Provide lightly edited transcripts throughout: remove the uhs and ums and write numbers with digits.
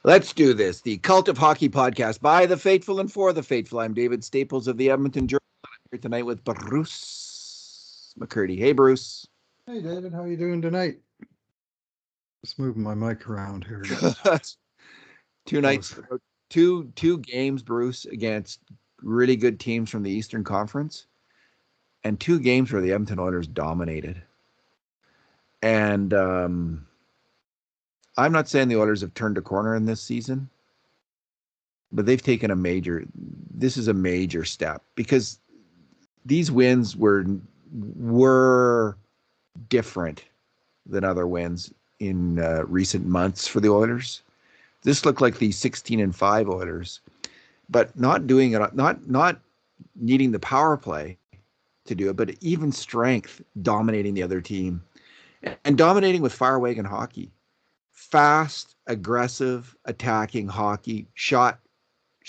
Let's do this. The Cult of Hockey podcast by the faithful and for the faithful. I'm David Staples of the Edmonton Journal. I'm here tonight with Bruce McCurdy. Hey, Bruce. Hey David, how you doing tonight? Just moving my mic around here. Two nights, Closer. two games, Bruce, against really good teams from the Eastern Conference, and two games where the Edmonton Oilers dominated. And I'm not saying the Oilers have turned a corner in this season, but they've taken this is a major step because these wins were different than other wins in recent months for the Oilers. This looked like the 16-5 Oilers, but not doing it, not needing the power play to do it, but even strength, dominating the other team and dominating with fire wagon hockey, fast, aggressive, attacking hockey, shot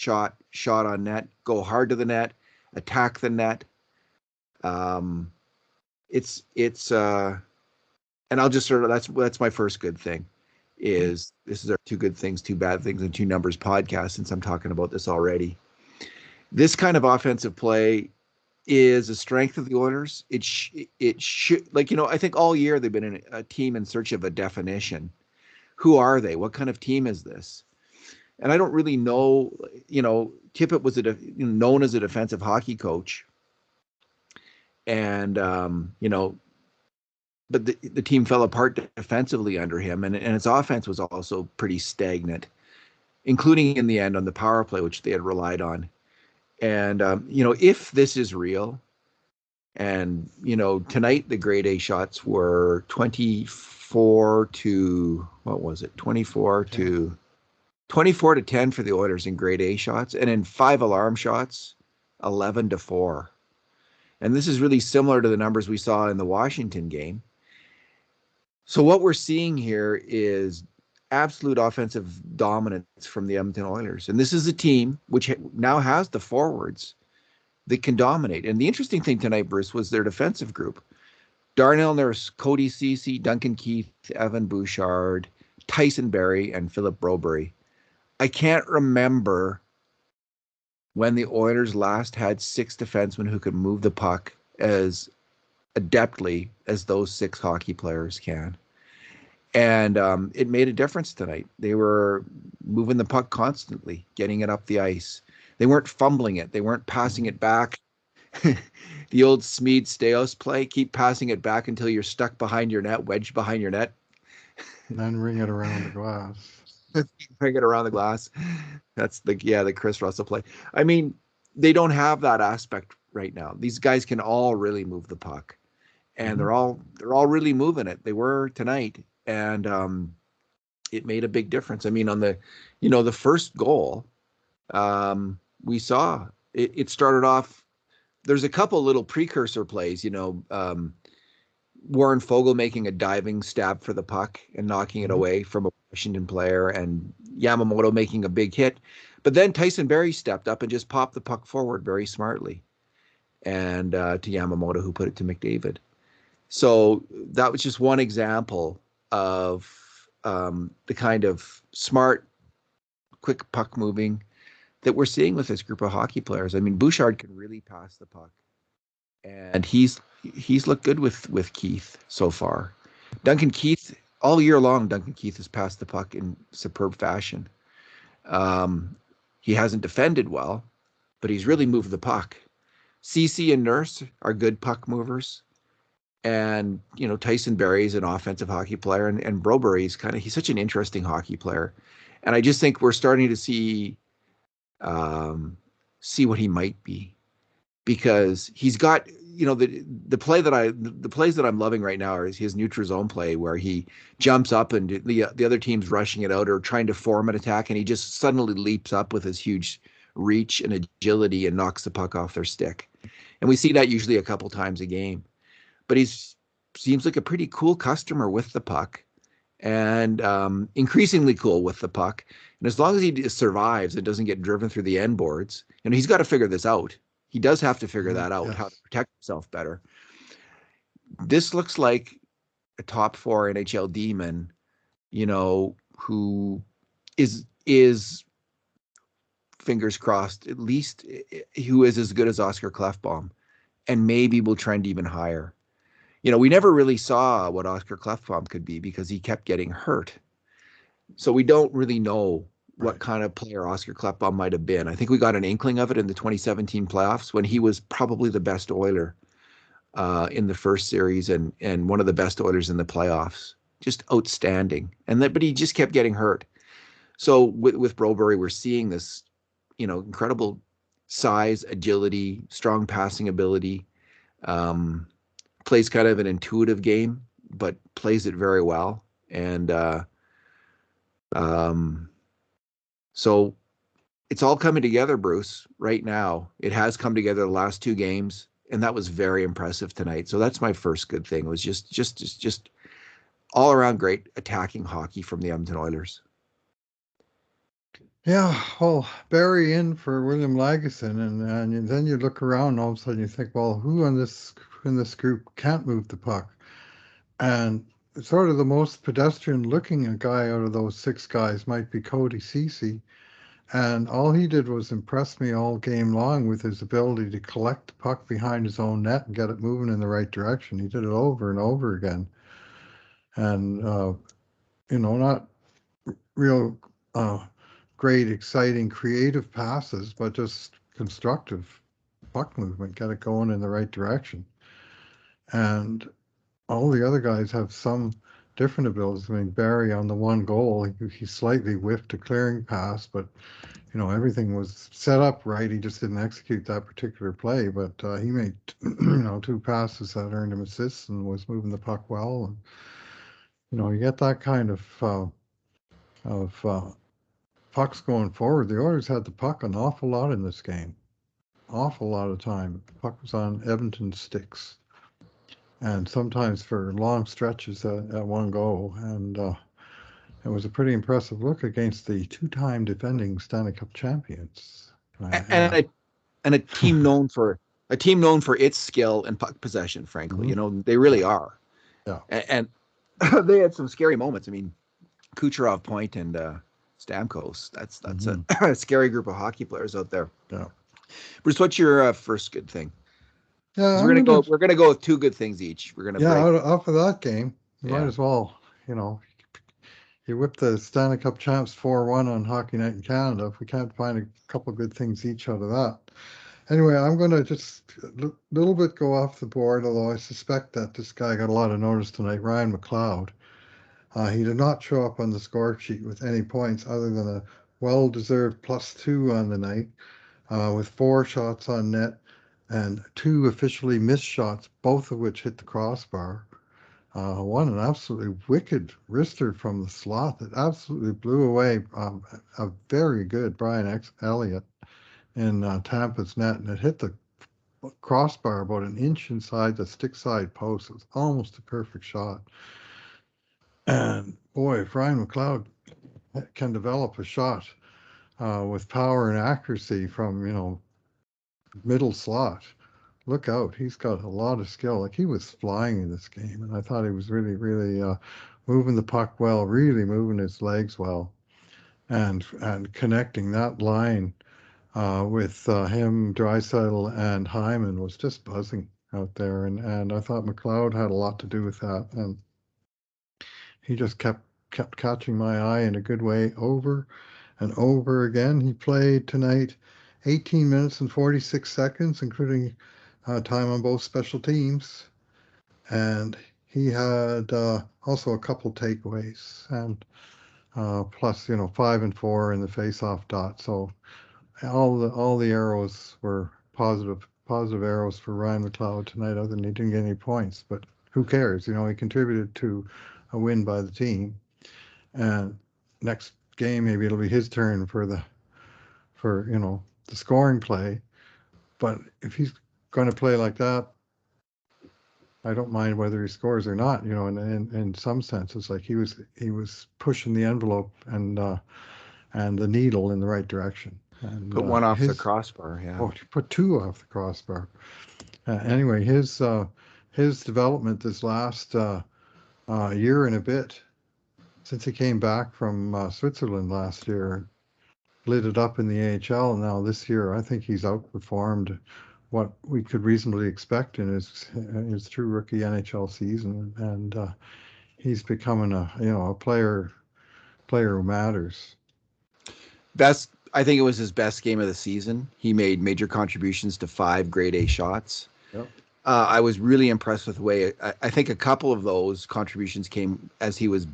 on net, go hard to the net, attack the net. And I'll just sort of that's my first good thing. This is our two good things, two bad things, and two numbers podcast. Since I'm talking about this already, this kind of offensive play is a strength of the Oilers. It should, I think all year they've been a team in search of a definition. Who are they? What kind of team is this? And I don't really know. Tippett was known as a defensive hockey coach, and but the team fell apart defensively under him, and its offense was also pretty stagnant, including in the end on the power play, which they had relied on. And if this is real, and tonight the grade A shots were 24 to what was it? 24 to 10 for the Oilers in grade A shots, and in 5 alarm shots, 11-4. And this is really similar to the numbers we saw in the Washington game. So what we're seeing here is absolute offensive dominance from the Edmonton Oilers. And this is a team which now has the forwards that can dominate. And the interesting thing tonight, Bruce, was their defensive group. Darnell Nurse, Cody Ceci, Duncan Keith, Evan Bouchard, Tyson Barrie, and Philip Broberry. I can't remember when the Oilers last had 6 defensemen who could move the puck as adeptly as those 6 hockey players can. And it made a difference tonight. They were moving the puck constantly, getting it up the ice. They weren't fumbling it. They weren't passing it back. The old Smead-Staios play, keep passing it back until you're stuck behind your net, wedged behind your net. And then ring it around the glass. Bring it around the glass. That's the Chris Russell play. I mean, they don't have that aspect right now. These guys can all really move the puck, and they're all really moving it. They were tonight, and it made a big difference. I mean, on the first goal, we saw it started off. There's a couple little precursor plays, Warren Fogle making a diving stab for the puck and knocking it away from a Washington player, and Yamamoto making a big hit. But then Tyson Barrie stepped up and just popped the puck forward very smartly, and to Yamamoto, who put it to McDavid. So that was just one example of the kind of smart, quick puck moving that we're seeing with this group of hockey players. I mean, Bouchard can really pass the puck, and he's looked good with Keith so far. Duncan Keith, all year long, Duncan Keith has passed the puck in superb fashion. He hasn't defended well, but he's really moved the puck. Ceci and Nurse are good puck movers. And, Tyson Barrie's an offensive hockey player, and Broberry's he's such an interesting hockey player. And I just think we're starting to see what he might be, because he's got, the plays that I'm loving right now are his neutral zone play, where he jumps up and the other team's rushing it out or trying to form an attack, and he just suddenly leaps up with his huge reach and agility and knocks the puck off their stick. And we see that usually a couple times a game. But seems like a pretty cool customer with the puck, and increasingly cool with the puck. And as long as he survives and doesn't get driven through the end boards, he's got to figure this out. He does have to figure that out, how to protect himself better. This looks like a top 4 NHL demon, who is is, fingers crossed, at least who is as good as Oscar Klefbom, and maybe will trend even higher. We never really saw what Oscar Klefbom could be because he kept getting hurt. So we don't really know what kind of player Oscar Klefbom might have been. I think we got an inkling of it in the 2017 playoffs when he was probably the best Oiler in the first series and one of the best Oilers in the playoffs. Just outstanding. But he just kept getting hurt. So with Broberry, we're seeing this, incredible size, agility, strong passing ability. Plays kind of an intuitive game, but plays it very well. And so it's all coming together, Bruce, right now. It has come together the last two games, and that was very impressive tonight. So that's my first good thing. It was just all around great attacking hockey from the Edmonton Oilers. Yeah, well, Barry in for William Lagesson, and then you look around, and all of a sudden you think, well, who in this group can't move the puck? And sort of the most pedestrian-looking guy out of those six guys might be Cody Ceci, and all he did was impress me all game long with his ability to collect the puck behind his own net and get it moving in the right direction. He did it over and over again, and not real great, exciting, creative passes, but just constructive puck movement, get it going in the right direction. And all the other guys have some different abilities. I mean, Barry on the one goal, he slightly whiffed a clearing pass, but everything was set up right. He just didn't execute that particular play, but he made two passes that earned him assists and was moving the puck well. And you get that kind of pucks going forward. The Oilers had the puck an awful lot in this game. Awful lot of time. The puck was on Edmonton sticks. And sometimes for long stretches at one go. And it was a pretty impressive look against the two-time defending Stanley Cup champions. And a team known for its skill and puck possession, frankly. Mm-hmm. They really are. Yeah. And they had some scary moments. I mean, Kucherov, Point, and Stamkos. That's mm-hmm. a scary group of hockey players out there. Yeah. Bruce, what's your first good thing? Yeah, we're gonna go with two good things each. We're gonna break. Off of that game, you might as well, you whipped the Stanley Cup champs 4-1 on Hockey Night in Canada. If we can't find a couple good things each out of that. Anyway, I'm going to just a little bit go off the board, although I suspect that this guy got a lot of notice tonight, Ryan McLeod. He did not show up on the score sheet with any points other than a well-deserved +2 on the night, with 4 shots on net and 2 officially missed shots, both of which hit the crossbar. One, an absolutely wicked wrister from the slot that absolutely blew away a very good Brian Elliott in Tampa's net, and it hit the crossbar about an inch inside the stick side post. It was almost a perfect shot. And boy, if Ryan McLeod can develop a shot with power and accuracy from, middle slot, look out. He's got a lot of skill. Like, he was flying in this game, and I thought he was really, really moving the puck well, really moving his legs well, and connecting that line with him, Draisaitl, and Hyman was just buzzing out there. And I thought McLeod had a lot to do with that. And he just kept catching my eye in a good way over and over again. He played tonight 18 minutes and 46 seconds, including time on both special teams. And he had also a couple takeaways, and plus, 5 and 4 in the face-off dot. So all the arrows were positive arrows for Ryan McLeod tonight, other than he didn't get any points. But who cares? He contributed to a win by the team. And next game, maybe it'll be his turn for the scoring play. But if he's going to play like that, I don't mind whether he scores or not. In some senses, like he was pushing the envelope and the needle in the right direction. And put one off the crossbar. Yeah. Oh, put 2 off the crossbar. Anyway, his development this last year and a bit, since he came back from Switzerland last year, lit it up in the AHL. Now this year, I think he's outperformed what we could reasonably expect in his true rookie NHL season, and he's becoming a player who matters. I think it was his best game of the season. He made major contributions to 5 grade A shots. Yep. I was really impressed with the way I think a couple of those contributions came as he was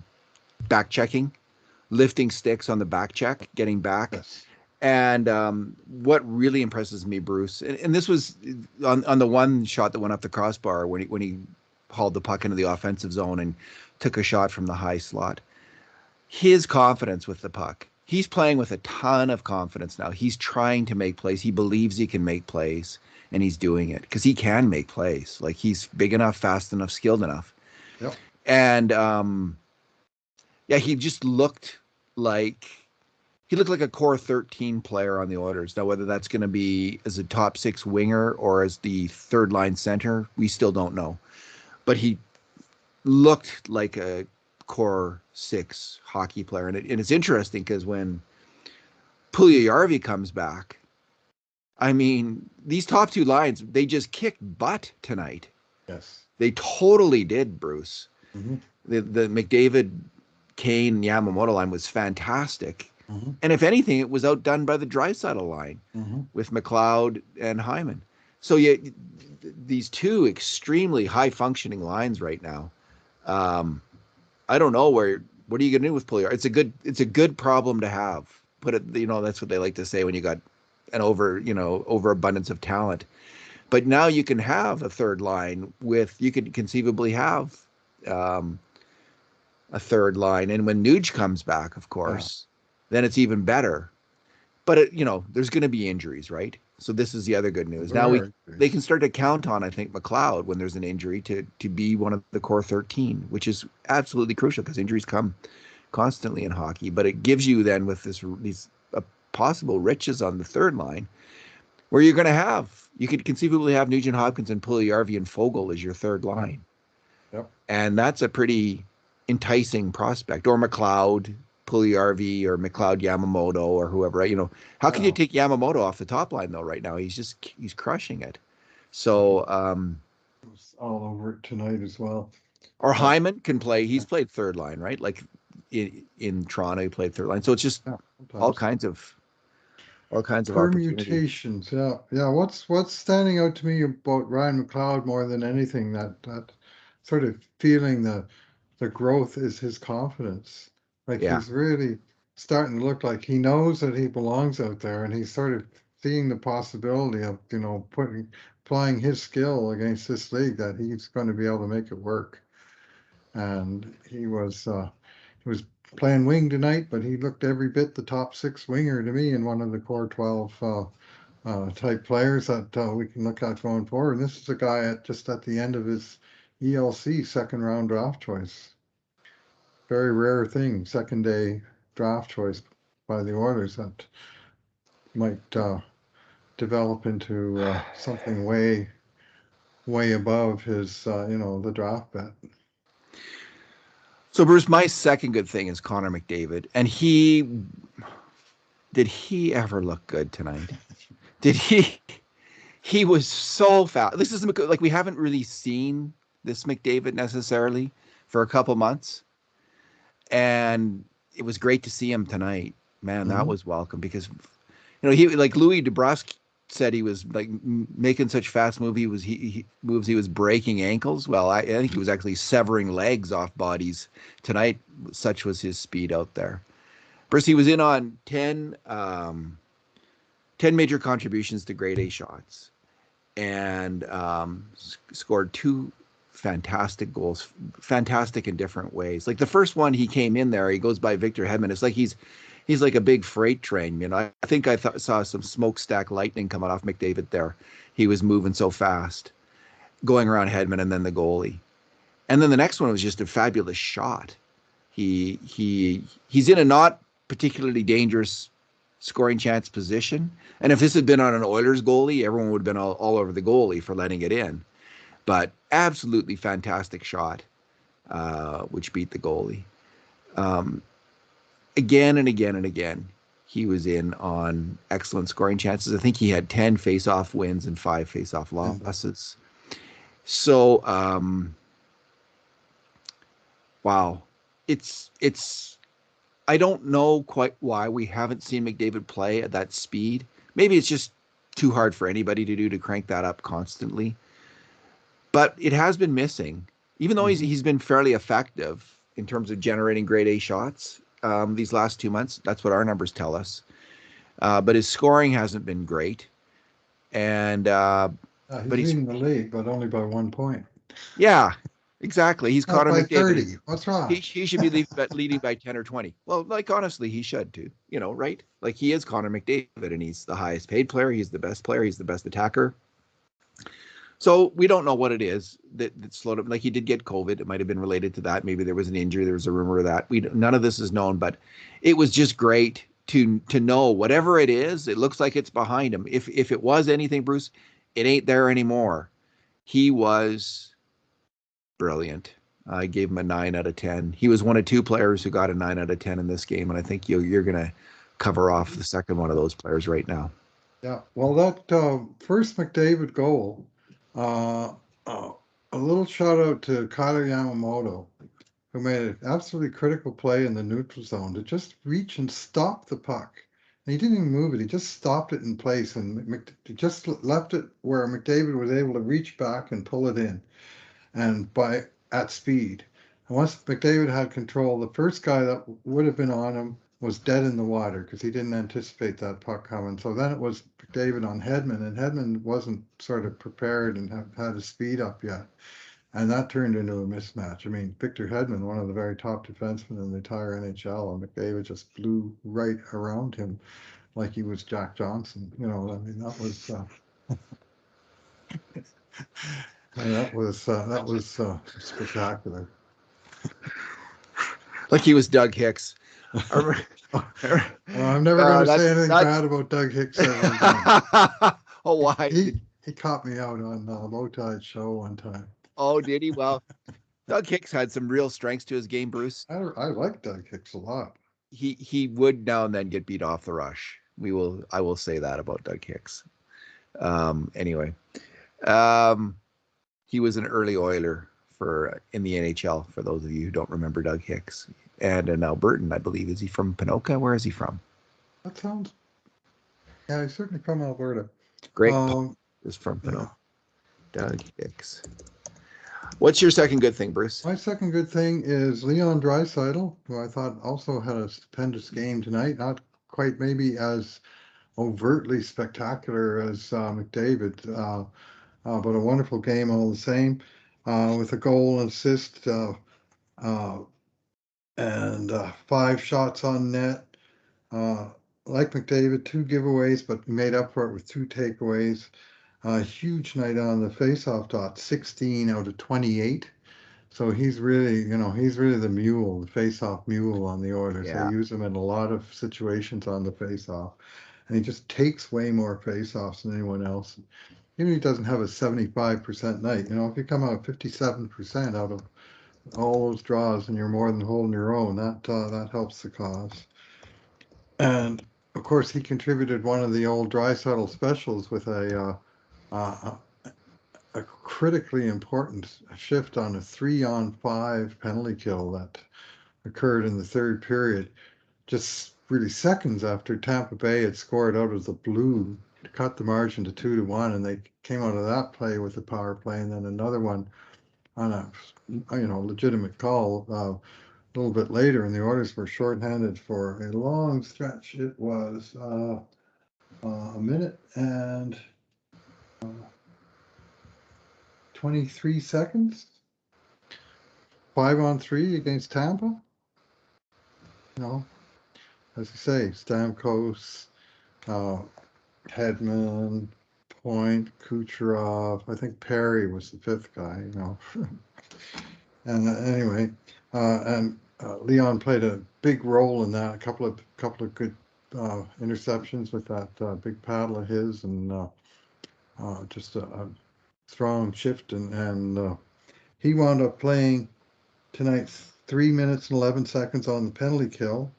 back checking, lifting sticks on the back check, getting back. Yes. And what really impresses me, Bruce, and this was on the one shot that went up the crossbar when he hauled the puck into the offensive zone and took a shot from the high slot. His confidence with the puck. He's playing with a ton of confidence now. He's trying to make plays. He believes he can make plays, and he's doing it because he can make plays. Like, he's big enough, fast enough, skilled enough. Yep. And he just looked like a core 13 player on the Oilers. Now, whether that's going to be as a top 6 winger or as the third line center, we still don't know. But he looked like a core 6 hockey player. And it's interesting because when Puljujärvi comes back, I mean, these top 2 lines, they just kicked butt tonight. Yes. They totally did, Bruce. Mm-hmm. The McDavid, Kane, Yamamoto line was fantastic. Mm-hmm. And if anything, it was outdone by the Draisaitl line with McLeod and Hyman. So these 2 extremely high-functioning lines right now. I don't know what are you going to do with Puljujärvi? It's a good problem to have. Put it, that's what they like to say when you got an overabundance of talent. But now you can have a third line you could conceivably have a third line. And when Nuge comes back, of course, then it's even better. But there's going to be injuries, right? So this is the other good news. Now they can start to count on, I think, McLeod when there's an injury to be one of the core 13, which is absolutely crucial because injuries come constantly in hockey. But it gives you then with these possible riches on the third line, where you could conceivably have Nugent Hopkins and Puljujärvi and Foegele as your third line. Yep. And that's a pretty enticing prospect. Or McLeod, Puljujärvi, or McLeod, Yamamoto, or whoever. Right? How can you take Yamamoto off the top line though? Right now, he's crushing it. So it was all over it tonight as well. Or Hyman can play. He's played third line, right? Like in Toronto, he played third line. So it's just all kinds of permutations. Yeah. What's standing out to me about Ryan McLeod more than anything, that sort of feeling the growth is his confidence. Like, he's really starting to look like he knows that he belongs out there, and he's sort of seeing the possibility of applying his skill against this league, that he's going to be able to make it work. And he was playing wing tonight, but he looked every bit the top 6 winger to me, and one of the core 12 type players that we can look at going forward. And this is a guy just at the end of his ELC second round draft choice. Very rare thing, second day draft choice by the Oilers, that might develop into something way above his the draft bet. So, Bruce, my second good thing is Connor McDavid. And did he ever look good tonight? He was so fast. This is like, we haven't really seen this McDavid necessarily for a couple months. And it was great to see him tonight. Man, that was welcome, because, he, like Louis DeBrusque said, he was like making such fast moves. He was breaking ankles. Well, I think he was actually severing legs off bodies tonight. Such was his speed out there. Bruce, he was in on 10 major contributions to grade A shots, and scored 2 fantastic goals, fantastic in different ways. Like the first one, he came in there, he goes by Victor Hedman. It's like he's like a big freight train. I think I saw some smokestack lightning coming off McDavid there. He was moving so fast, going around Hedman and then the goalie. And then the next one was just a fabulous shot. He's in a not particularly dangerous scoring chance position. And if this had been on an Oilers goalie, everyone would have been all over the goalie for letting it in. But absolutely fantastic shot, which beat the goalie. Again and again and again, he was in on excellent scoring chances. I think he had 10 face-off wins and 5 face-off losses. So, wow. It's I don't know quite why we haven't seen McDavid play at that speed. Maybe it's just too hard for anybody to do, to crank that up constantly. But it has been missing, even though he's been fairly effective in terms of generating grade A shots these last 2 months. That's what our numbers tell us. But his scoring hasn't been great, and He's but he's leading the league, but only by 1 point. yeah, exactly. He's Not caught a by McDavid. 30. What's wrong? He should be leading by 10 or 20. Well, like honestly, he should too. You know, right? Like he is Connor McDavid, and he's the highest paid player. He's the best player. He's the best attacker. So we don't know what it is that slowed him. Like he did get COVID. It might have been related to that. Maybe there was an injury. There was a rumor of that. None of this is known, but it was just great to know whatever it is. It looks like it's behind him. If it was anything, Bruce, it ain't there anymore. He was brilliant. I gave him a 9 out of 10. He was one of 2 players who got a 9 out of 10 in this game, and I think you're going to cover off the second one of those players right now. Yeah, well, that first McDavid goal, a little shout out to Kailer Yamamoto, who made an absolutely critical play in the neutral zone to just reach and stop the puck. And he didn't even move it; he just stopped it in place and just left it where McDavid was able to reach back and pull it in, and at speed. And once McDavid had control, the first guy that would have been on him was dead in the water because he didn't anticipate that puck coming. So then it was McDavid on Hedman, and Hedman wasn't sort of prepared and had his speed up yet. And that turned into a mismatch. I mean, Victor Hedman, one of the very top defensemen in the entire NHL, and McDavid just flew right around him like he was Jack Johnson. You know, I mean, that was that was spectacular. Like he was Doug Hicks. Well, I'm never going to say anything bad about Doug Hicks ever again. Oh, why? He caught me out on a Low Tide show one time. Oh, did he? Well, Doug Hicks had some real strengths to his game, Bruce. I like Doug Hicks a lot. He would now and then get beat off the rush. I will say that about Doug Hicks. Anyway, he was an early Oiler in the NHL. For those of you who don't remember Doug Hicks, and an Albertan, I believe. Is he from Pinoca? Where is he from? That sounds. Yeah, he's certainly from Alberta. Great is from Pinoca. Yeah. Doug Hicks. What's your second good thing, Bruce? My second good thing is Leon Draisaitl, who I thought also had a stupendous game tonight. Not quite maybe as overtly spectacular as McDavid, but a wonderful game all the same, with a goal and assist and 5 shots on net. Like McDavid, 2 giveaways, but made up for it with 2 takeaways. A huge night on the faceoff dot, 16 out of 28. So he's really the mule, the faceoff mule on the Oilers. Yeah. They use him in a lot of situations on the faceoff, and he just takes way more faceoffs than anyone else. Even if he doesn't have a 75% night, if you come out 57% out of all those draws and you're more than holding your own, that helps the cause. And of course, he contributed one of the old Draisaitl specials with a critically important shift on a 3-on-5 penalty kill that occurred in the third period, just really seconds after Tampa Bay had scored out of the blue to cut the margin to 2-1, and they came out of that play with the power play, and then another one on a legitimate call a little bit later, and the Oilers were shorthanded for a long stretch. It was a minute and 23 seconds. 5-on-3 against Tampa. As you say, Stamkos, Hedman, Point, Kucherov. I think Perry was the 5th guy. And anyway, and Leon played a big role in that. A couple of good interceptions with that big paddle of his, and just a strong shift. And he wound up playing tonight 3 minutes and 11 seconds on the penalty kill.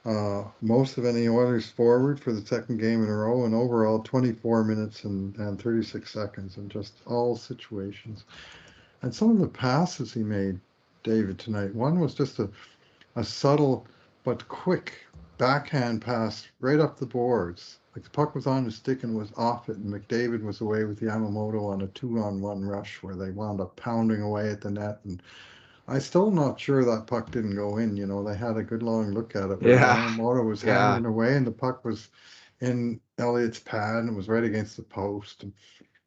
most of any Oilers forward for the second game in a row, and overall 24 minutes and 36 seconds in just all situations. And some of the passes he made, David, tonight, one was just a subtle but quick backhand pass right up the boards. Like the puck was on his stick and was off it, and McDavid was away with Yamamoto on a 2-on-1 rush where they wound up pounding away at the net. And I still not sure that puck didn't go in. You know, they had a good long look at it where Yeah. Yamamoto was Yeah. hammering away and the puck was in Elliott's pad and it was right against the post. And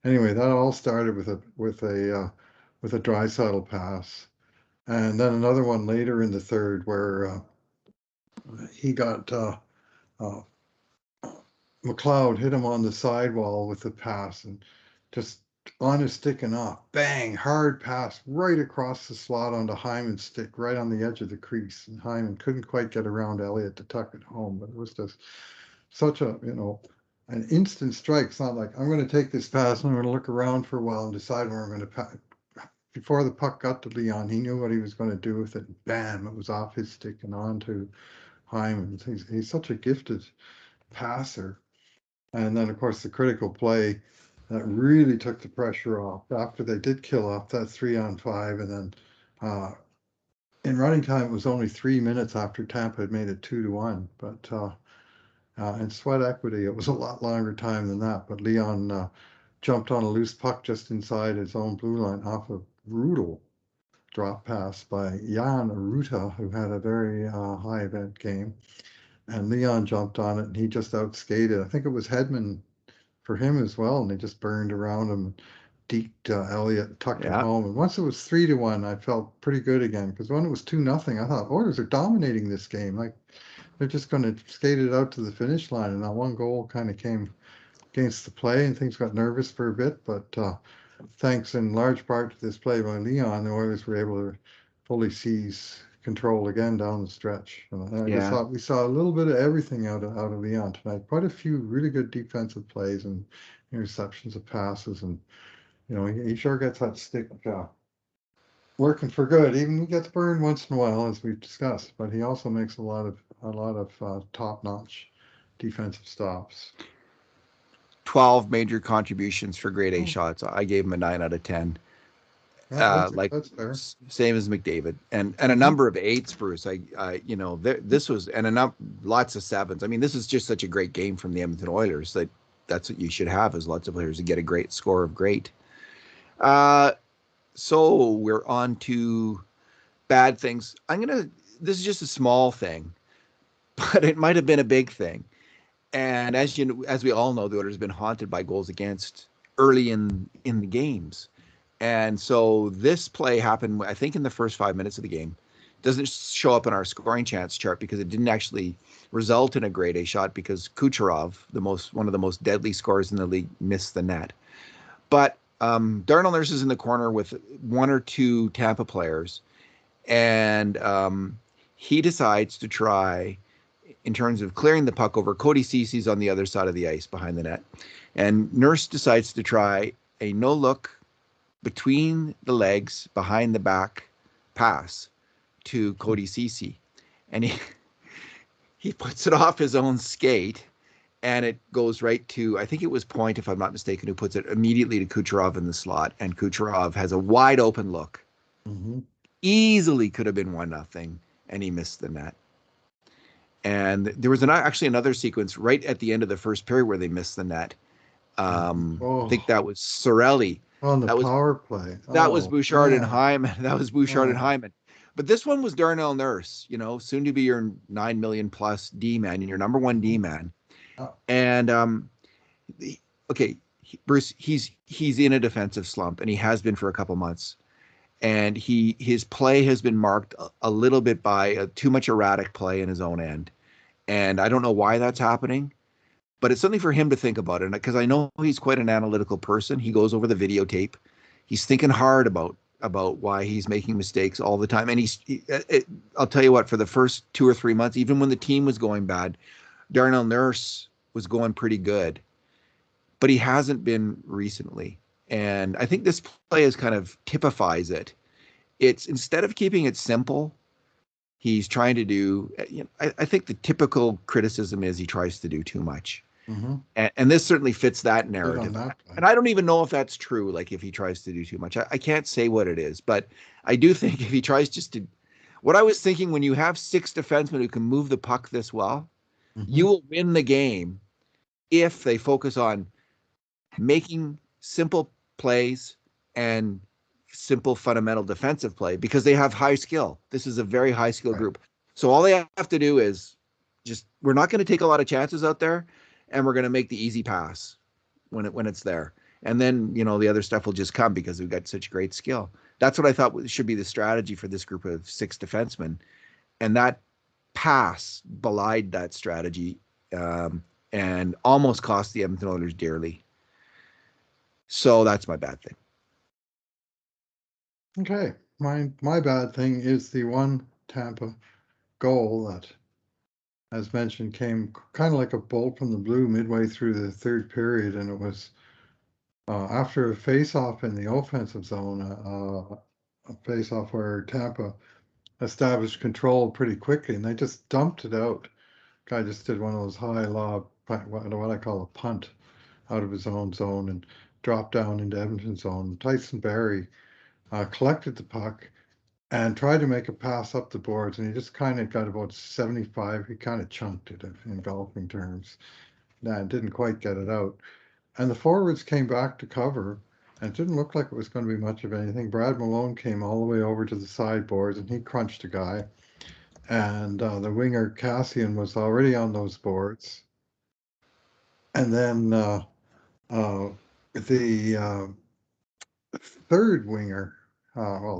anyway, that all started with a Draisaitl pass, and then another one later in the third where he got uh, McLeod hit him on the sidewall with the pass and just on his stick and off, bang, hard pass right across the slot onto Hyman's stick, right on the edge of the crease. And Hyman couldn't quite get around Elliott to tuck it home, but it was just such a, an instant strike. It's not like I'm going to take this pass and I'm going to look around for a while and decide where I'm going to pass. Before the puck got to Leon, he knew what he was going to do with it. Bam, it was off his stick and on to Hyman. He's such a gifted passer. And then, of course, the critical play that really took the pressure off after they did kill off that 3-on-5. And then in running time, it was only 3 minutes after Tampa had made it 2-1. But in sweat equity, it was a lot longer time than that. But Leon jumped on a loose puck just inside his own blue line off a brutal drop pass by Jan Aruta, who had a very high event game. And Leon jumped on it and he just outskated. I think it was Hedman for him as well, and they just burned around him, deked Elliott, tucked it Yeah. home. And once it was 3-1, I felt pretty good again because when it was 2-0, I thought Oilers are dominating this game. Like they're just going to skate it out to the finish line, and that one goal kind of came against the play, and things got nervous for a bit. But thanks in large part to this play by Leon, the Oilers were able to fully seize control again down the stretch. And I just Yeah. thought we saw a little bit of everything out of Leon tonight. Quite a few really good defensive plays and interceptions of passes, and he sure gets that stick working for good. Even he gets burned once in a while, as we've discussed, but he also makes a lot of top-notch defensive stops. 12 major contributions for grade A Oh, shots. I gave him a 9 out of 10. yeah, that's Like that's fair. same as McDavid, and a Mm-hmm. number of eights, Bruce. This was and lots of sevens. I mean, this is just such a great game from the Edmonton Oilers that's what you should have as lots of players to get a great score of great. Uh, so we're on to bad things. This is just a small thing, but it might have been a big thing. And as we all know, the Oilers have been haunted by goals against early in the games. And so this play happened, I think, in the first 5 minutes of the game. Doesn't show up in our scoring chance chart because it didn't actually result in a grade A shot because Kucherov, one of the most deadly scorers in the league, missed the net. But Darnell Nurse is in the corner with one or two Tampa players, and he decides to try, in terms of clearing the puck over. Cody Cece's on the other side of the ice behind the net, and Nurse decides to try a no look between the legs behind the back pass to Cody Cece, and he puts it off his own skate, and it goes right to, I think it was Point, if I'm not mistaken, who puts it immediately to Kucherov in the slot, and Kucherov has a wide open look. Mm-hmm. Easily could have been 1-0, and he missed the net. And there was actually another sequence right at the end of the first period where they missed the net. I think Oh, that was Sorelli. on the That was power play. that was Oh, Bouchard and man. Hyman. That was Bouchard and Oh, Hyman. But this one was Darnell Nurse, soon to be your 9 million plus D man, your number one D mhm. man. Uh, And okay, Bruce, he's in a defensive slump, and he has been for a couple months. And his play has been marked a little bit by too much erratic play in his own end. And I don't know why that's happening, but it's something for him to think about. And because I know he's quite an analytical person, he goes over the videotape. He's thinking hard about why he's making mistakes all the time. And I'll tell you what, for the first 2 or 3 months, even when the team was going bad, Darnell Nurse was going pretty good, but he hasn't been recently. And I think this play is kind of typifies it. It's, instead of keeping it simple, He's trying to do, I think the typical criticism is he tries to do too much. Mm-hmm. And this certainly fits that Good on narrative. that And play. I don't even know if that's true, like if he tries to do too much. I can't say what it is, but I do think if he tries just to, what I was thinking when you have six defensemen who can move the puck this well, Mm-hmm. you will win the game if they focus on making simple plays and simple fundamental defensive play because they have high skill. This is a very high skill Right. group. So all they have to do is just, we're not going to take a lot of chances out there, and we're going to make the easy pass when it's there. And then, the other stuff will just come because we've got such great skill. That's what I thought should be the strategy for this group of six defensemen. And that pass belied that strategy, and almost cost the Edmonton Oilers dearly. So that's my bad thing. Okay. My bad thing is the one Tampa goal that, as mentioned, came kind of like a bolt from the blue midway through the third period, and it was after a face-off in the offensive zone, a face-off where Tampa established control pretty quickly, and they just dumped it out. Guy just did one of those high lob, what I call a punt, out of his own zone and dropped down into Edmonton's zone. Tyson Barrie collected the puck and tried to make a pass up the boards, and he just kind of got about 75. He kind of chunked it in golfing terms. Nah, didn't quite get it out. And the forwards came back to cover, and it didn't look like it was going to be much of anything. Brad Malone came all the way over to the sideboards, and he crunched a guy. And the winger Cassian was already on those boards. And then the third winger,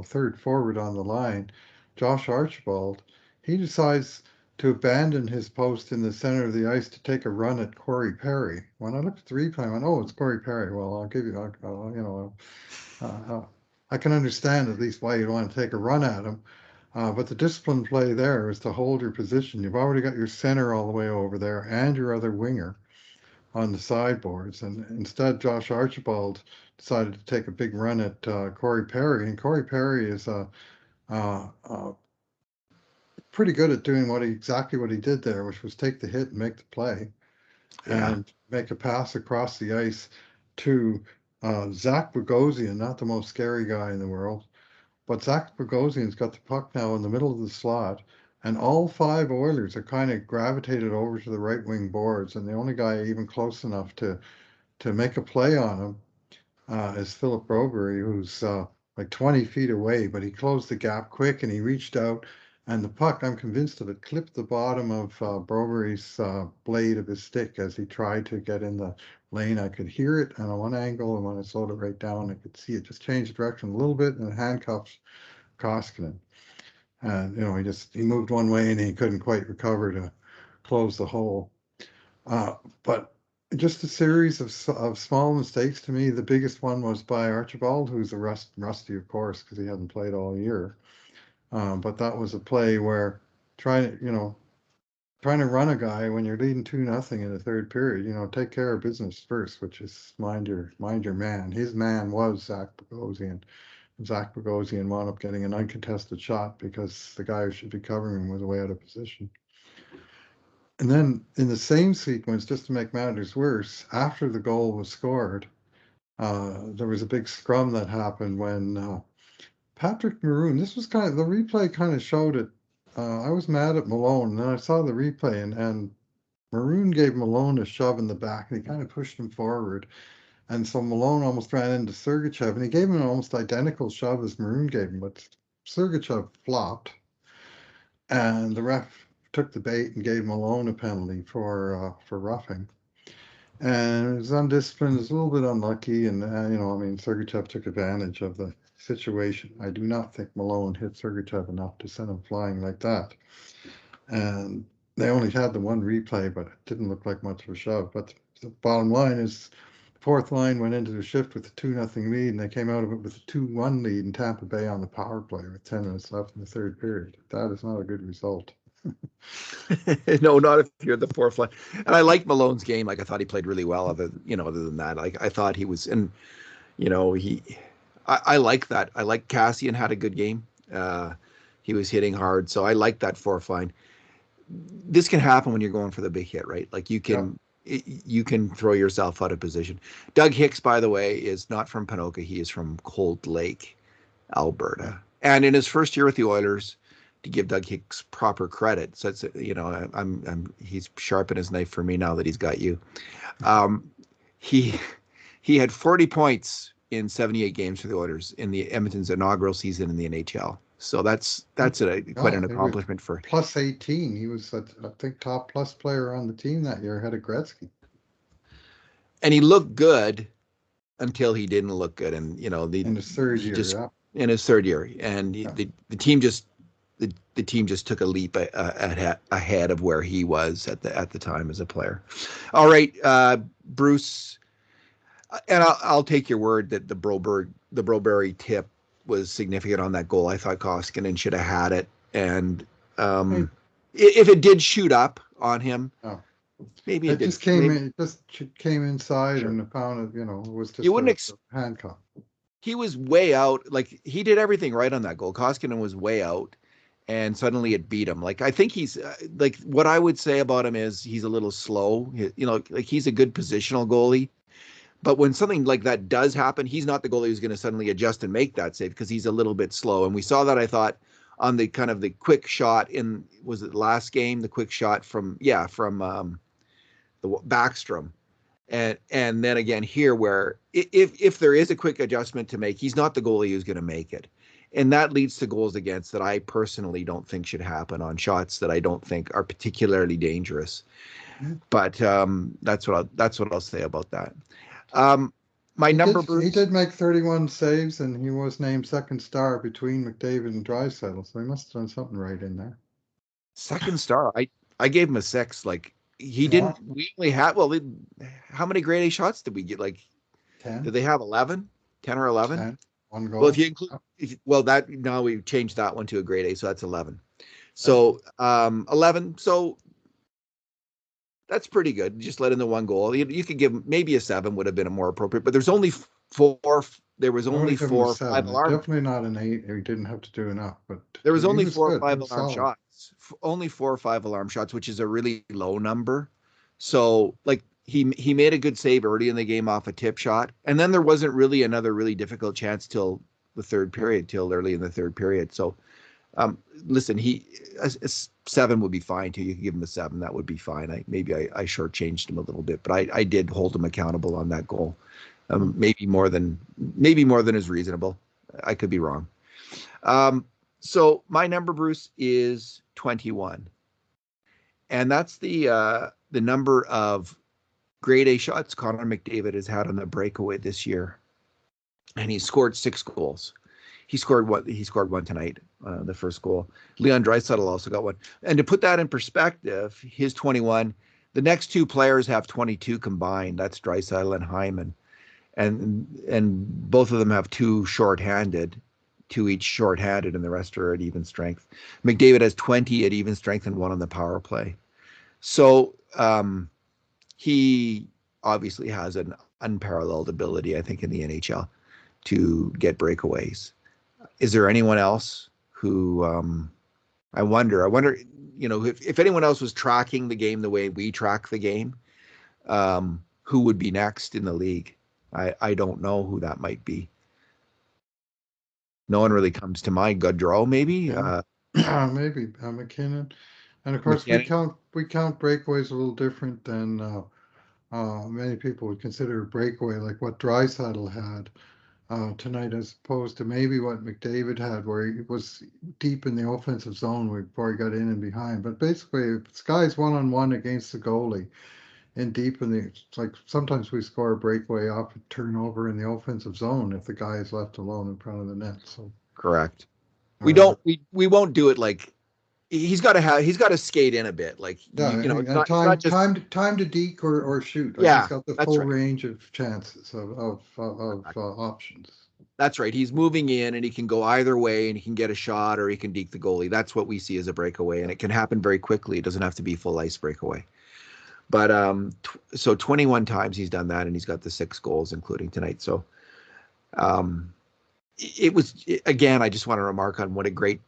third forward on the line, Josh Archibald, he decides to abandon his post in the center of the ice to take a run at Corey Perry. When I looked at the replay, I went, "Oh, it's Corey Perry." Well, I'll give you, I can understand at least why you'd want to take a run at him. But the disciplined play there is to hold your position. You've already got your center all the way over there and your other winger on the sideboards. And instead, Josh Archibald decided to take a big run at Corey Perry. And Corey Perry is pretty good at doing exactly what he did there, which was take the hit and make the play Yeah. and make a pass across the ice to Zach Bogosian, not the most scary guy in the world. But Zach Bogosian's got the puck now in the middle of the slot, and all five Oilers are kind of gravitated over to the right wing boards, and the only guy even close enough to make a play on him is Philip Broberry, who's like 20 feet away, but he closed the gap quick and he reached out, and the puck, I'm convinced of it, clipped the bottom of Broberry's blade of his stick as he tried to get in the lane. I could hear it on one angle, and when I slowed it right down, I could see it just change direction a little bit, and it handcuffs Koskinen. And he moved one way and he couldn't quite recover to close the hole. But just a series of small mistakes to me. The biggest one was by Archibald, who's rusty, of course, because he hadn't played all year. But that was a play where trying to run a guy when you're leading 2-0 in the third period, take care of business first, which is mind your man. His man was Zach Bogosian. Zach Bogosian wound up getting an uncontested shot because the guy who should be covering him was way out of position. And then in the same sequence, just to make matters worse, after the goal was scored, there was a big scrum that happened when Patrick Maroon, this was the replay kind of showed it. I was mad at Malone, and then I saw the replay, and Maroon gave Malone a shove in the back, and he kind of pushed him forward. And so Malone almost ran into Sergachev, and he gave him an almost identical shove as Maroon gave him, but Sergachev flopped, and the ref took the bait and gave Malone a penalty for roughing. And it was undisciplined. It was a little bit unlucky, and Sergachev took advantage of the situation. I do not think Malone hit Sergachev enough to send him flying like that. And they only had the one replay, but it didn't look like much of a shove. But the bottom line is, fourth line went into the shift with a 2-0 lead, and they came out of it with a 2-1 lead in Tampa Bay on the power play with 10 minutes left in the third period. That is not a good result. No, not if you're the fourth line. And I liked Malone's game. Like I thought he played really well. Other than that, like I thought he was, and I like that. I like Cassian had a good game. He was hitting hard, so I like that fourth line. This can happen when you're going for the big hit, right? Like you can throw yourself out of position. Doug Hicks, by the way, is not from Ponoka. He is from Cold Lake, Alberta. And in his first year with the Oilers, to give Doug Hicks proper credit, so it's, he's sharpened his knife for me now that he's got you. He had 40 points in 78 games for the Oilers in the Edmonton's inaugural season in the NHL. So that's quite an accomplishment for plus 18. He was, I think, top plus player on the team that year, ahead of Gretzky. And he looked good until he didn't look good, and in his third year, in his third year, and the team just took a leap ahead of where he was at the time as a player. All right, Bruce, and I'll take your word that the Broberry tip was significant on that goal. I thought Koskinen should have had it, and if it did shoot up on him, maybe it just came in. Just came inside, and found it. It was just a handcuff. He was way out. Like, he did everything right on that goal. Koskinen was way out, and suddenly it beat him. Like, I think he's like, what I would say about him is he's a little slow. Like, he's a good positional goalie. But when something like that does happen, he's not the goalie who's going to suddenly adjust and make that save, because he's a little bit slow. And we saw that, I thought, on the kind of the quick shot was it last game? The quick shot from the Backstrom. And then again here, where if there is a quick adjustment to make, he's not the goalie who's going to make it. And that leads to goals against that I personally don't think should happen on shots that I don't think are particularly dangerous. But that's what I'll say about that. He did make 31 saves, and he was named second star between McDavid and Draisaitl, so he must have done something right in there. Second star. I gave him a 6. Like, he didn't. We only had how many grade A shots did we get? Like 10. Did they have 11? 10 or 11? 10. One goal. Well, if you include, that now we've changed that one to a grade A, so that's 11. So 11. So that's pretty good. Just let in the one goal. You could give maybe a 7 would have been more appropriate, but there's only 4. There was only 4 or 5 alarm. Definitely not an 8. He didn't have to do enough, but there was only 4 or 5 alarm shots. Only 4 or 5 alarm shots, which is a really low number. So, like, he made a good save early in the game off a tip shot, and then there wasn't really another really difficult chance till early in the third period. So, listen, a 7 would be fine too. You could give him a 7, that would be fine. I shortchanged him a little bit, but I did hold him accountable on that goal. Maybe more than is reasonable. I could be wrong. So my number, Bruce, is 21, and that's the number of grade A shots Connor McDavid has had on the breakaway this year, and he scored 6 goals. He scored one tonight, the first goal. Leon Draisaitl also got one. And to put that in perspective, his 21, the next 2 players have 22 combined. That's Draisaitl and Hyman. And both of them have 2 shorthanded, 2 each shorthanded, and the rest are at even strength. McDavid has 20 at even strength and 1 on the power play. So he obviously has an unparalleled ability, I think, in the NHL to get breakaways. Is there anyone else who I wonder, if anyone else was tracking the game the way we track the game, who would be next in the league? I don't know who that might be. No one really comes to mind. Gaudreau, maybe? Maybe McKinnon. And of course, we count breakaways a little different than many people would consider a breakaway, like what Draisaitl had tonight, as opposed to maybe what McDavid had, where he was deep in the offensive zone before he got in and behind. But basically, if this guy's 1-on-1 against the goalie and deep in it's like sometimes we score a breakaway off a turnover in the offensive zone if the guy is left alone in front of the net. So correct. We won't do it like. He's got to skate in a bit, like time to deke or shoot. Right? He's got the full range of chances of options. That's right. He's moving in, and he can go either way, and he can get a shot, or he can deke the goalie. That's what we see as a breakaway, and it can happen very quickly. It doesn't have to be full ice breakaway. But so 21 times he's done that, and he's got the 6 goals, including tonight. So it was again. I just want to remark on what a great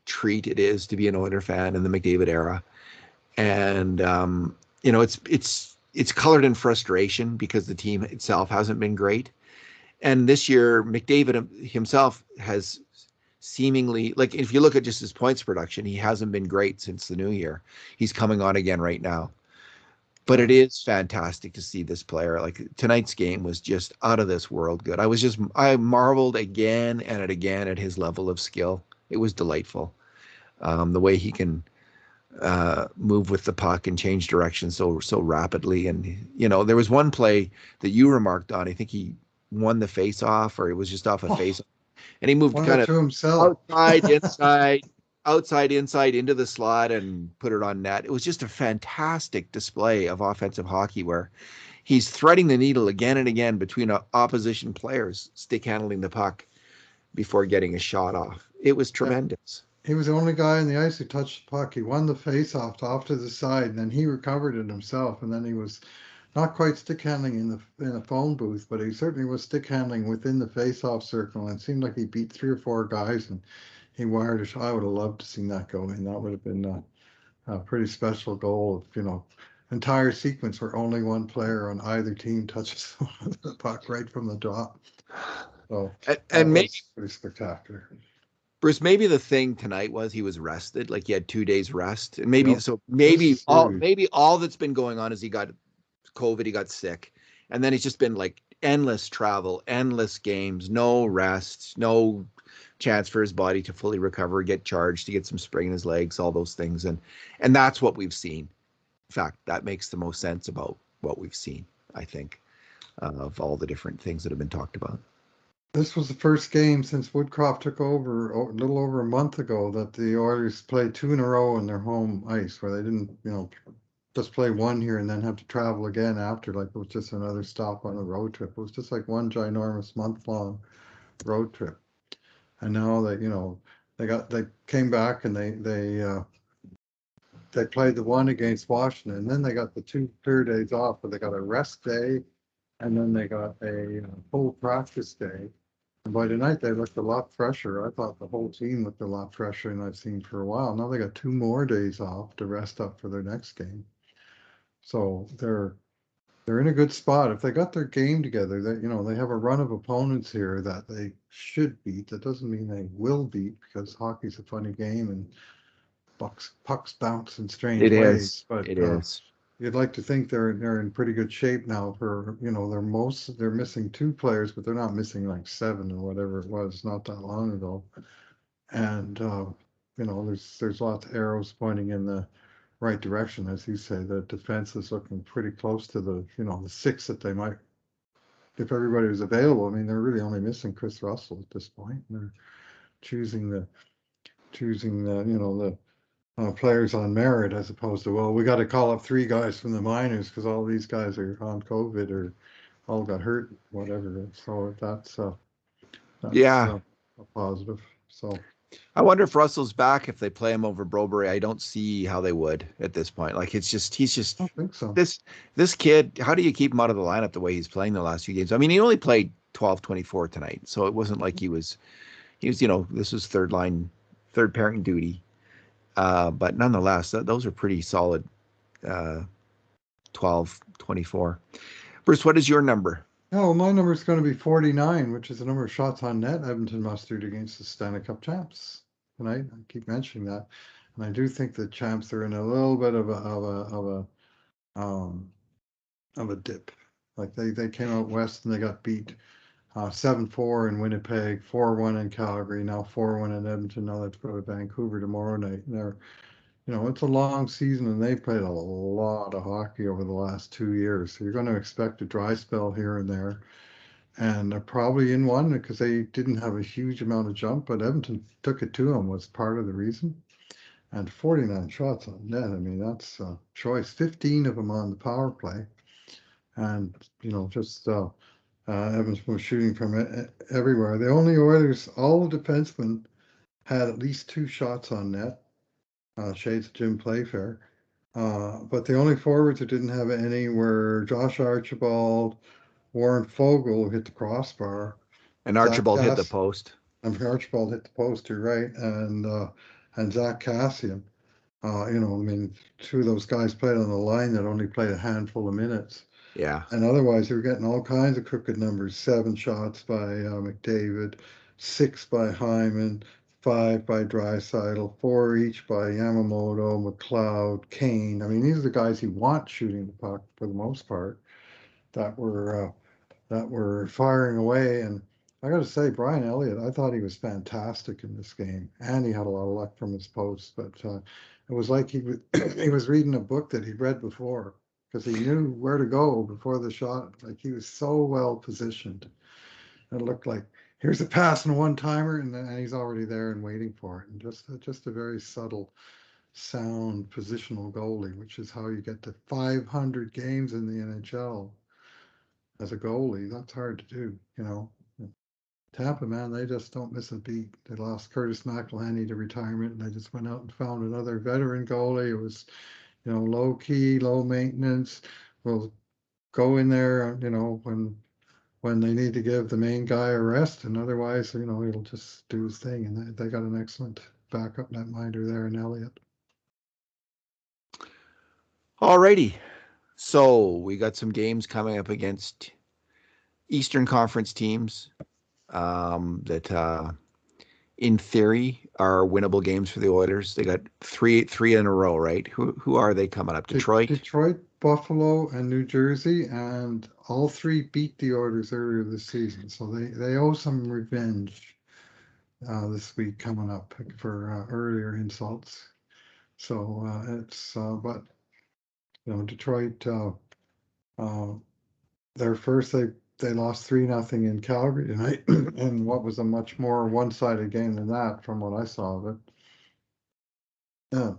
treat it is to be an Oiler fan in the McDavid era. And it's colored in frustration because the team itself hasn't been great. And this year, McDavid himself has seemingly, like, if you look at just his points production, he hasn't been great since the new year. He's coming on again right now. But it is fantastic to see this player. Like, tonight's game was just out of this world good. I marveled again and again at his level of skill. It was delightful. The way he can move with the puck and change direction so rapidly. And there was one play that you remarked on. I think he won the face off, or it was just off a face, and he moved kind of to himself. outside, inside into the slot and put it on net. It was just a fantastic display of offensive hockey where he's threading the needle again and again between opposition players, stick handling the puck before getting a shot off. It was tremendous. He was the only guy in the ice who touched the puck. He won the face-off off to the side, and then he recovered it himself. And then he was not quite stick handling in a phone booth, but he certainly was stick handling within the face-off circle. And it seemed like he beat 3 or 4 guys, and he wired a shot. I would have loved to see that go in. That would have been a pretty special goal. Of entire sequence where only one player on either team touches the puck right from the drop. So and maybe pretty spectacular. Bruce, maybe the thing tonight was he was rested, like he had 2 days rest, and maybe all that's been going on is he got COVID, he got sick, and then it's just been like endless travel, endless games, no rest, no chance for his body to fully recover, get charged, to get some spring in his legs, all those things, and that's what we've seen. In fact, that makes the most sense about what we've seen, I think, of all the different things that have been talked about. This was the first game since Woodcroft took over a little over a month ago that the Oilers played 2 in a row in their home ice, where they didn't, just play one here and then have to travel again after, like it was just another stop on a road trip. It was just like one ginormous month-long road trip. And now they came back and they played the one against Washington, and then they got the 2 clear days off, but they got a rest day, and then they got a full practice day. And by tonight, they looked a lot fresher. I thought the whole team looked a lot fresher than I've seen for a while. Now they got 2 more days off to rest up for their next game. So they're in a good spot. If they got their game together, they have a run of opponents here that they should beat. That doesn't mean they will beat, because hockey's a funny game and pucks bounce in strange ways. But it is. You'd like to think they're in pretty good shape now. They're missing 2 players, but they're not missing like 7 or whatever it was not that long ago. And there's lots of arrows pointing in the right direction, as you say. The defense is looking pretty close to the 6 that they might, if everybody was available. I mean, they're really only missing Chris Russell at this point. And they're choosing the players on merit, as opposed to, well, we got to call up 3 guys from the minors because all these guys are on COVID or all got hurt, whatever. So that's a positive. So I wonder if Russell's back, if they play him over Broberry. I don't see how they would at this point. Like, he's just I don't think so. This kid, how do you keep him out of the lineup the way he's playing the last few games? I mean, he only played 12-24 tonight, so it wasn't like he was this was third pairing duty. But nonetheless, those are pretty solid 12-24. Bruce, what is your number? Oh, my number is going to be 49, which is the number of shots on net Edmonton mustered against the Stanley Cup champs tonight. I keep mentioning that, and I do think the champs are in a little bit of a dip. Like they came out west and they got beat 7-4 in Winnipeg, 4-1 in Calgary, now 4-1 in Edmonton. Now they have to go to Vancouver tomorrow night. And they're, it's a long season, and they've played a lot of hockey over the last 2 years. So you're going to expect a dry spell here and there. And they're probably in one because they didn't have a huge amount of jump, but Edmonton took it to them, was part of the reason. And 49 shots on net, I mean, that's a choice. 15 of them on the power play. And, Evans was shooting from everywhere. The only Oilers, all the defensemen had at least 2 shots on net. Shades of Jim Playfair. But the only forwards that didn't have any were Josh Archibald, Warren Fogle, who hit the crossbar. And Archibald hit the post. And Archibald hit the post, you're right. And and Zach Cassian. I mean, two of those guys played on the line that only played a handful of minutes. Yeah. And otherwise, you're getting all kinds of crooked numbers. 7 shots by McDavid, 6 by Hyman, 5 by Draisaitl, 4 each by Yamamoto, McLeod, Kane. I mean, these are the guys you want shooting the puck for the most part that were firing away. And I got to say, Brian Elliott, I thought he was fantastic in this game, and he had a lot of luck from his post. But it was like he was he was reading a book that he'd read before because he knew where to go before the shot. Like he was so well positioned. It looked like here's a pass and a one-timer, and he's already there and waiting for it. And just a very subtle, sound positional goalie, which is how you get to 500 games in the NHL as a goalie. That's hard to do. Tampa, man, they just don't miss a beat. They lost Curtis McElhinney to retirement, and they just went out and found another veteran goalie. It was, low key, low maintenance. Will go in there, when they need to give the main guy a rest, and otherwise, he'll just do his thing. And they got an excellent backup netminder there in Elliott. Alrighty. So we got some games coming up against Eastern Conference teams that, in theory, are winnable games for the Oilers. They got three in a row, right? Who are they coming up? Detroit, Buffalo, and New Jersey, and all three beat the Oilers earlier this season, so they owe some revenge this week coming up for earlier insults. So but Detroit, their first they lost 3-0 in Calgary tonight, and what was a much more one-sided game than that, from what I saw of it. Yeah,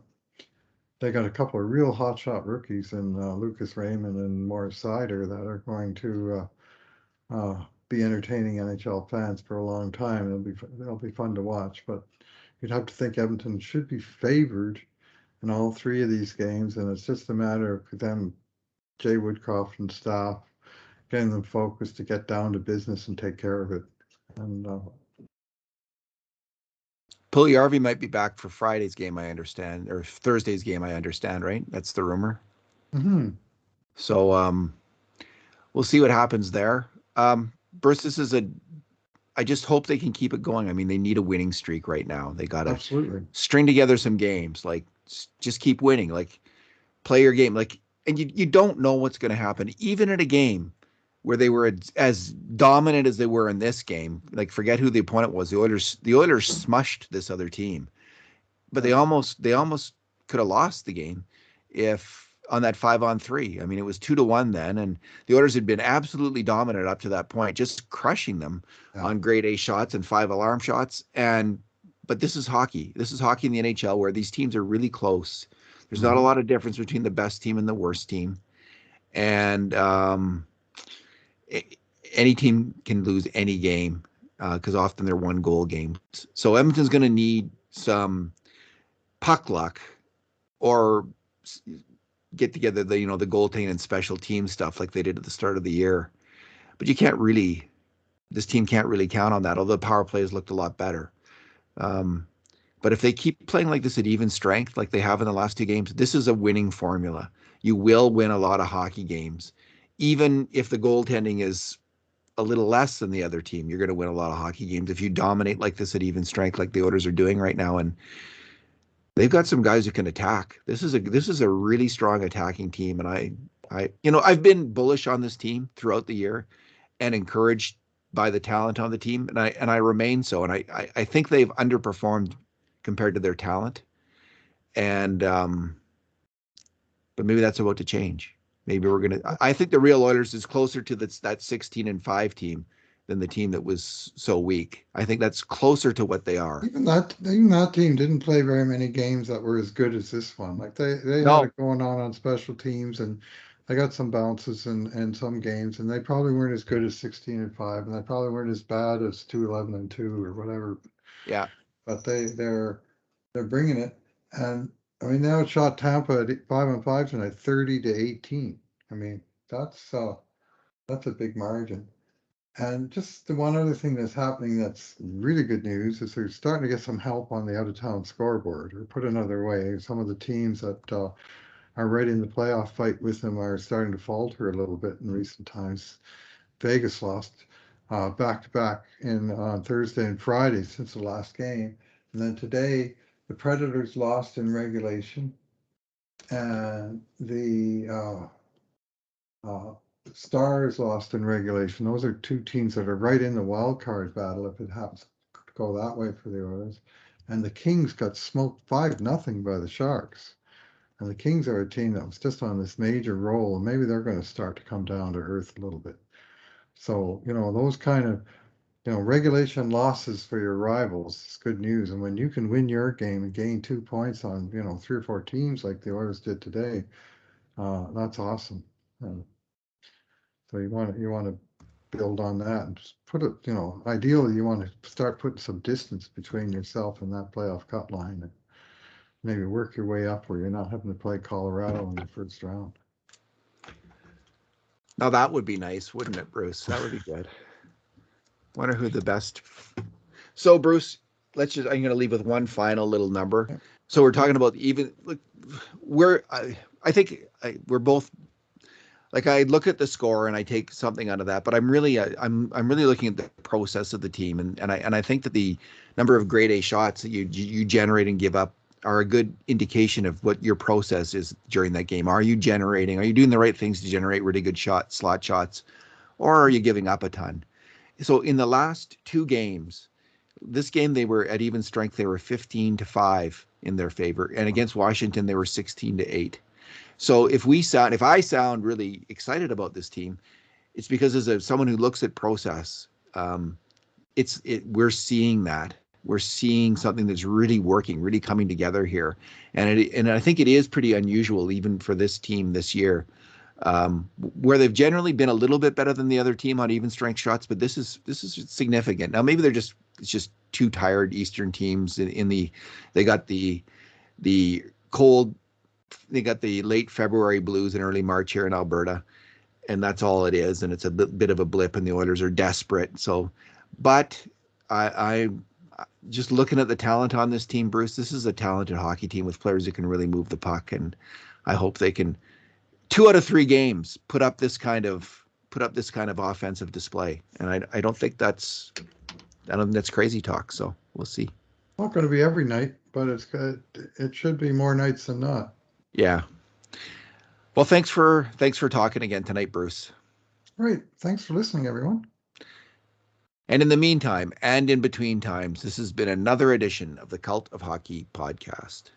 they got a couple of real hotshot rookies in Lucas Raymond and Morris Seider that are going to be entertaining NHL fans for a long time. They'll be fun to watch, but you'd have to think Edmonton should be favored in all three of these games, and it's just a matter of them, Jay Woodcroft and staff, getting them focused to get down to business and take care of it. And Puljujärvi might be back for Friday's game, I understand, or Thursday's game, I understand, right? That's the rumor. mm-hmm. So we'll see what happens there. Bruce, I just hope they can keep it going. I mean, they need a winning streak right now. They got to Absolutely string together some games, like just keep winning, like play your game, like, and you don't know what's going to happen, even in a game where they were as dominant as they were in this game. Like, forget who the opponent was. The Oilers smushed this other team, but they almost could have lost the game if on that 5-on-3. I mean, it was 2-1 then, and the Oilers had been absolutely dominant up to that point, just crushing them on grade A shots and 5 alarm shots. But this is hockey. This is hockey in the NHL where these teams are really close. There's not a lot of difference between the best team and the worst team, and any team can lose any game because often they're 1-goal games. So Edmonton's going to need some puck luck or get together the goaltending and special team stuff like they did at the start of the year. But this team can't really count on that, although the power plays looked a lot better. But if they keep playing like this at even strength, like they have in the last 2 games, this is a winning formula. You will win a lot of hockey games. Even if the goaltending is a little less than the other team, you're going to win a lot of hockey games if you dominate like this at even strength, like the Oilers are doing right now. And they've got some guys who can attack. This is a really strong attacking team, and I've been bullish on this team throughout the year and encouraged by the talent on the team, and I remain so. And I think they've underperformed compared to their talent, and but maybe that's about to change. Maybe I think the real Oilers is closer to that 16-5 team than the team that was so weak. I think that's closer to what they are. Even that team didn't play very many games that were as good as this one. Like they No. had it going on special teams, and they got some bounces in some games, and they probably weren't as good as 16-5, and they probably weren't as bad as 2-11-2 or whatever. Yeah. But they're bringing it, and I mean they outshot Tampa at 5-on-5 tonight, 30-18. I mean that's a big margin. And just the one other thing that's happening that's really good news is they're starting to get some help on the out-of-town scoreboard. Or put another way, some of the teams that are right in the playoff fight with them are starting to falter a little bit in recent times. Vegas lost back-to-back on Thursday and Friday since the last game. And then today, the Predators lost in regulation. And the Stars lost in regulation. Those are two teams that are right in the wild card battle if it happens to go that way for the Oilers. And the Kings got smoked 5-0 by the Sharks. And the Kings are a team that was just on this major roll, and maybe they're going to start to come down to earth a little bit. So, those kind of, regulation losses for your rivals is good news. And when you can win your game and gain 2 points on, 3 or 4 teams like the Oilers did today, that's awesome. And so you want to build on that and just put it, ideally you want to start putting some distance between yourself and that playoff cut line and maybe work your way up where you're not having to play Colorado in the first round. Now that would be nice, wouldn't it, Bruce? That would be good. Wonder who the best. So Bruce, I'm going to leave with one final little number. Yeah. So we're talking about even I think we're both, like, I look at the score and I take something out of that, but I'm really looking at the process of the team, and I think that the number of grade A shots that you generate and give up are a good indication of what your process is during that game. Are you doing the right things to generate really good slot shots, or are you giving up a ton? So in the last 2 games, this game they were at even strength. They were 15-5 in their favor, and against Washington they were 16-8. So if I sound really excited about this team, it's because as someone who looks at process, we're seeing that. We're seeing something that's really working, really coming together here, and I think it is pretty unusual even for this team this year, where they've generally been a little bit better than the other team on even strength shots, but this is significant. Now maybe it's just 2 tired Eastern teams they got the cold. They got the late February blues in early March here in Alberta, and that's all it is. And it's a bit of a blip, and the Oilers are desperate. So, but I just looking at the talent on this team, Bruce, this is a talented hockey team with players who can really move the puck, and I hope they can 2 out of 3 games put up this kind of offensive display. And I don't think that's crazy talk. So we'll see. Not going to be every night, but it should be more nights than not. Yeah. Well, thanks for talking again tonight, Bruce. Great. Thanks for listening, everyone. And in the meantime, and in between times, this has been another edition of the Cult of Hockey podcast.